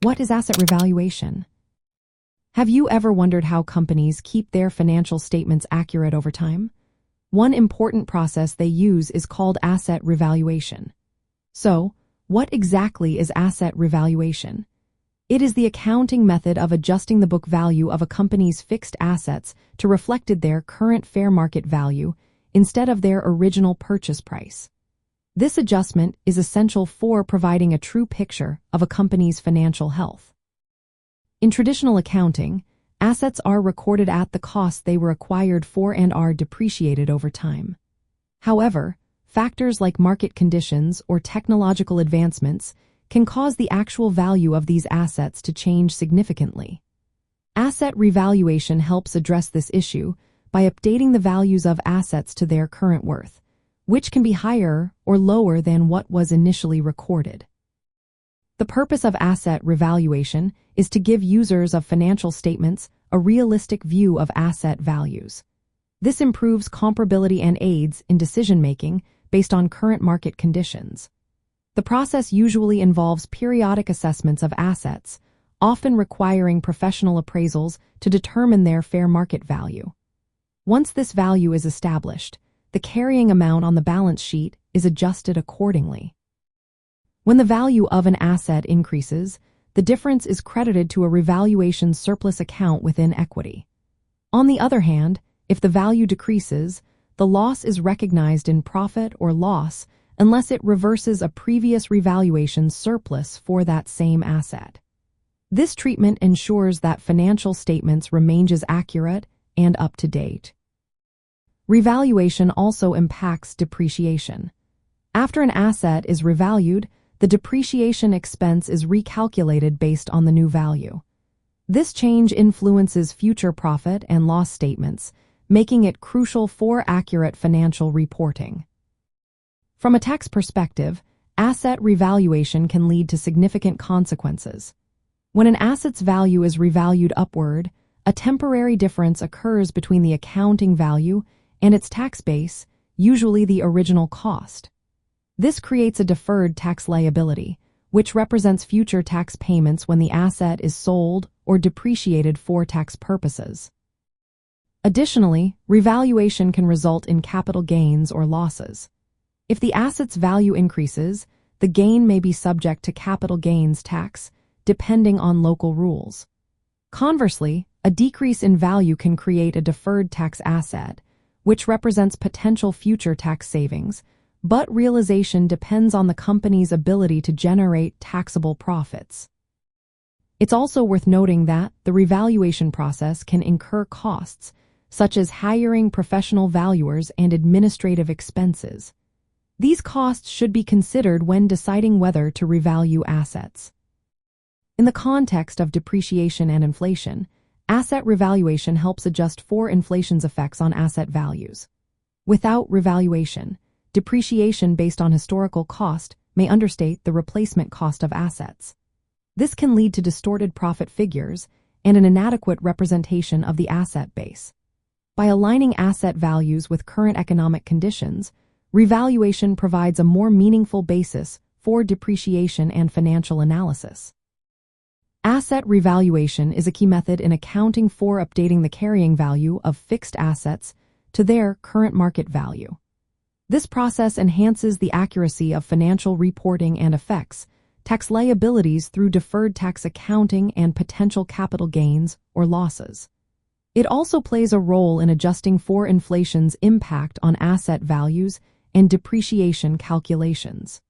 What is asset revaluation? Have you ever wondered how companies keep their financial statements accurate over time? One important process they use is called asset revaluation. So, what exactly is asset revaluation? It is the accounting method of adjusting the book value of a company's fixed assets to reflect their current fair market value instead of their original purchase price. This adjustment is essential for providing a true picture of a company's financial health. In traditional accounting, assets are recorded at the cost they were acquired for and are depreciated over time. However, factors like market conditions or technological advancements can cause the actual value of these assets to change significantly. Asset revaluation helps address this issue by updating the values of assets to their current worth, which can be higher or lower than what was initially recorded. The purpose of asset revaluation is to give users of financial statements a realistic view of asset values. This improves comparability and aids in decision-making based on current market conditions. The process usually involves periodic assessments of assets, often requiring professional appraisals to determine their fair market value. Once this value is established, the carrying amount on the balance sheet is adjusted accordingly. When the value of an asset increases, the difference is credited to a revaluation surplus account within equity. On the other hand, if the value decreases, the loss is recognized in profit or loss unless it reverses a previous revaluation surplus for that same asset. This treatment ensures that financial statements remain as accurate and up to date. Revaluation also impacts depreciation. After an asset is revalued, the depreciation expense is recalculated based on the new value. This change influences future profit and loss statements, making it crucial for accurate financial reporting. From a tax perspective, asset revaluation can lead to significant consequences. When an asset's value is revalued upward, a temporary difference occurs between the accounting value and its tax base, usually the original cost. This creates a deferred tax liability, which represents future tax payments when the asset is sold or depreciated for tax purposes. Additionally, revaluation can result in capital gains or losses. If the asset's value increases, the gain may be subject to capital gains tax, depending on local rules. Conversely, a decrease in value can create a deferred tax asset, which represents potential future tax savings, but realization depends on the company's ability to generate taxable profits. It's also worth noting that the revaluation process can incur costs, such as hiring professional valuers and administrative expenses. These costs should be considered when deciding whether to revalue assets. In the context of depreciation and inflation, asset revaluation helps adjust for inflation's effects on asset values. Without revaluation, depreciation based on historical cost may understate the replacement cost of assets. This can lead to distorted profit figures and an inadequate representation of the asset base. By aligning asset values with current economic conditions, revaluation provides a more meaningful basis for depreciation and financial analysis. Asset revaluation is a key method in accounting for updating the carrying value of fixed assets to their current market value. This process enhances the accuracy of financial reporting and affects tax liabilities through deferred tax accounting and potential capital gains or losses. It also plays a role in adjusting for inflation's impact on asset values and depreciation calculations.